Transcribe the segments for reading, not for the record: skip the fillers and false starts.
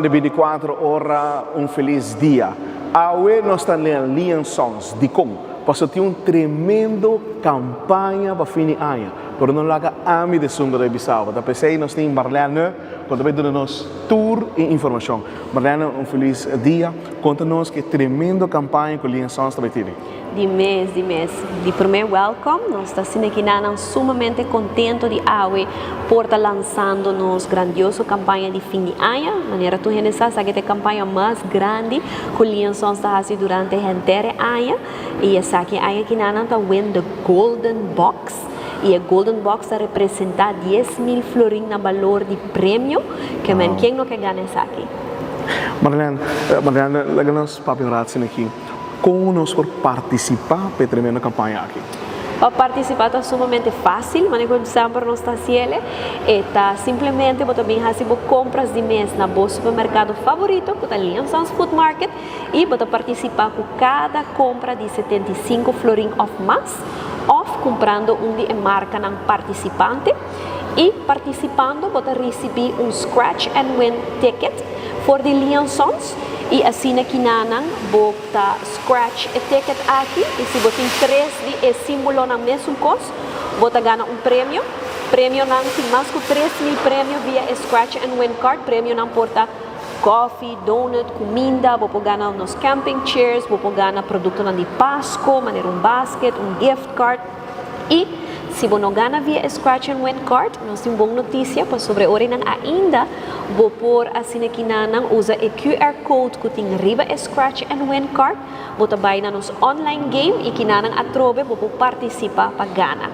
De 24 horas, um feliz dia. Hoje nós estamos em Lian Sons, de Kong. Passou uma tremenda campanha para fim de ano. Pero não laga ami de Sunga de Bissau. Da PC nós temos Marlene, quando vai dar nos tour e informação. Marlene, um feliz dia. Conta-nos que tremenda campanha que Lian Sons está batendo. De mês. De primeiro welcome, nós estamos aqui sumamente contente de AWE por estar lançando nos grandioso campanha de fim de ano. Maneira tu gente sabe que é a campanha mais grande que o Lian Sons está fazendo durante a inteira ano. E essa aqui que nós está win the Golden Box. E a Golden Box está representa 10.000 florins na valor de prêmio. Que quem não quer ganhar essa aqui? Marlene, lagamos papel rato aqui. Como nós podemos participar para a tremenda campanha aqui? Para participar é sumamente fácil, mas como sempre nós está ciele, está simplesmente você bem fazer compras de mês na vosso supermercado favorito, que é Lian Sons Food Market, e você participar com cada compra de 75 florins ou mais, ou comprando de marca ng participante, e participando você receber Scratch and Win ticket for the Lian Sons. E assim aqui nanang bota scratch a ticket aqui e se você tem 3 de símbolo na mesmo coisa, você ganha prêmio. Prêmio não tem mais que 3.000 prêmios via scratch and win card. Prêmio não porta coffee, donut, comida, você ganha nos camping chairs, você ganha produto de Páscoa, maneira basket, gift card. E se você não ganha via Scratch and Win Card, nós temos boa notícia para sobre ori nang ainda vou por assim aqui nanang usa o QR Code que tem riba Scratch and Win Card, você vai na nos online game e que nanang atrobe você participar para ganhar.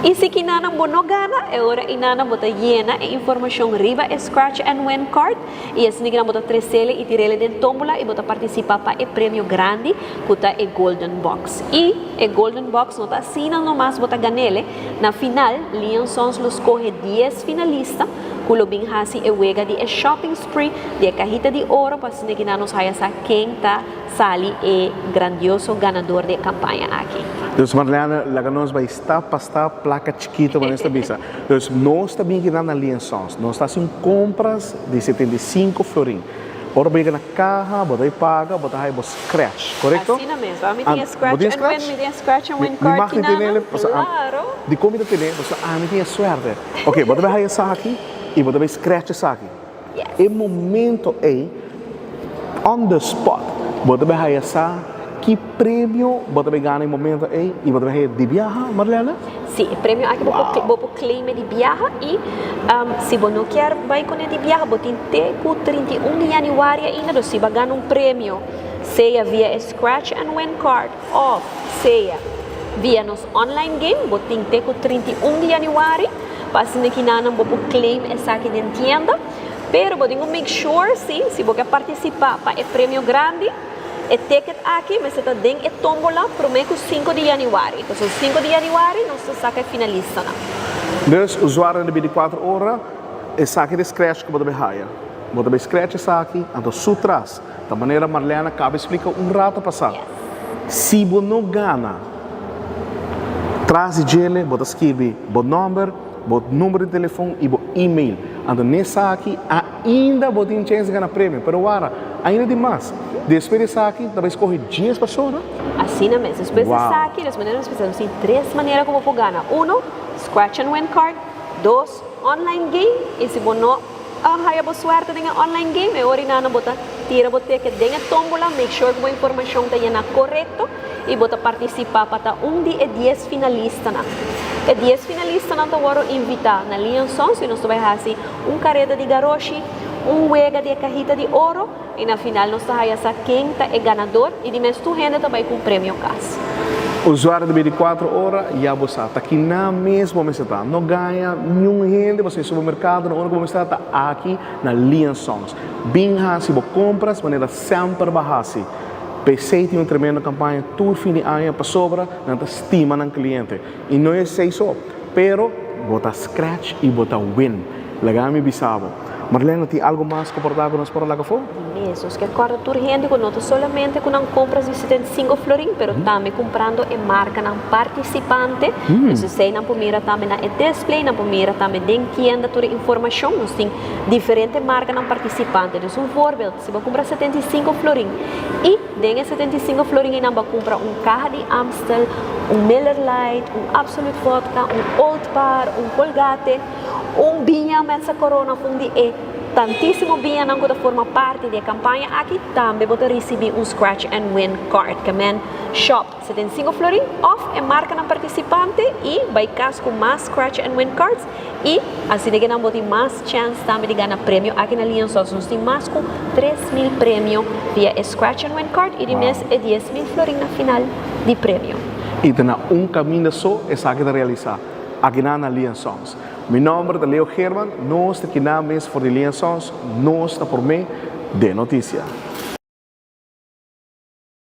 E se que nanang mo não ganha, é hora inanang você llena a informação riba Scratch and Win Card e assim que você tresele e tirele den tombola e você participar para o prêmio grande que é o Golden Box. E o Golden Box não está assim não mais você ganhele. Na final, Lian Sons los escolhe 10 finalistas que lo bem hasi e wega de shopping spree de a cajita de ouro para se que nos haya sa quem tá sali e grandioso ganador de campanha aqui. Então, Marlene, nós vai estar para estar placa chiquita para esta visa. Então, nós também que na Lian Sons, nós está fazendo compras de 75 florins. Ora bem na caixa, você paga, você vai scratch, correto? Assim mesmo. A mim tem scratch and win card que nada. Claro. De como você tem, você me tem sorte. Ok, você vai essa aqui e você vai scratch essa aqui. Yes. E momento aí, on the spot, você vai essa que prêmio você vai ganhar em momento aí e você vai de viagem, Marlene? Sim, o prêmio aqui você claim de viagem e se você não quer vai com de viagem, você tem até 31 de janeiro ainda, se vai ganhar prêmio, seja via Scratch and Win Card ou seja via nos online game, você tem até 31 de janeiro, para assim que não você claim essa aqui de tienda, pero você tem que make sure sim, se você quer participar para o prêmio grande, o ticket aqui, mas você tem a tombola para o mês 5 de janeiro. Então, 5 de janeiro, nós saca finalista. Então, o usuário de 24 horas, essa aqui de scratch que você vai ganhar. Você vai scratch essa aqui, então, sutras. Da maneira, Marlene acaba de explicar rato passado. Yes. Se você não ganha, traz de ele, você escreve o número de telefone e o e-mail. Então, nessa aqui, ainda você tem chance de ganhar prêmio, mas agora, ainda tem mais. Depois dessa aqui, você vai escolher 10 pessoas, não? Assim mesmo. Depois dessa aqui, as maneiras especiais, tem 3 maneiras como você ganhar. 1, Scratch and Win Card. 2, online game. E se você não haya boa sorte de online game, é hora na você tira você que tem a tombola, make sure que a informação está correta e você participar para de 10 finalistas. E 10 finalistas não estão invitados na Lian Sons e nós vamos fazer carreta de garoshi, wega de cajita de ouro e na final nós vamos fazer quem é ganador e de mês tu rende também com prêmio caso. O usuário de 24 horas já você está aqui na mesma momento, não ganha nenhum rende, você no supermercado, não único momento está aqui na Lian Sons. Bem se você compras, de maneira sempre baixa. PC tem uma tremenda campanha, todo fim de ano para sobra, não estima no cliente. E não é isso só, pero bota scratch e bota win. Legal me bisavo. Marlene, ¿tiene algo más comportado con nosotros la que fue? Mesmos que acorda urgente com não solamente com compras de 75 florin, pero também comprando em marca não participante. Isso sei não pomira também na display, não pomira também den tienda toda informação, nós tem diferentes marcas não participante. Então, voorbeeld, se você comprar 75 florin e den 75 florin e não vai comprar carro de Amstel, Miller Lite, Absolut Vodka, Old Par, Colgate, vinha essa corona fundi e tantíssimo vinha não que forma parte da campanha aqui também você receber Scratch and Win card que man shop 75 florin off e marca na participante e vai caso com mais Scratch and Win cards e assim que não tem mais chance também de ganhar prêmio aqui na Lions nós tem mais com 3.000 prêmio via Scratch and Win card e de mês é 10.000 florin na final de prêmio. E tem caminho só é aqui de realizar aqui na Lions Songs. Meu nome é Leo Herman, nós estamos aqui na mesa for de Lions Songs, nós estamos por meio de notícia.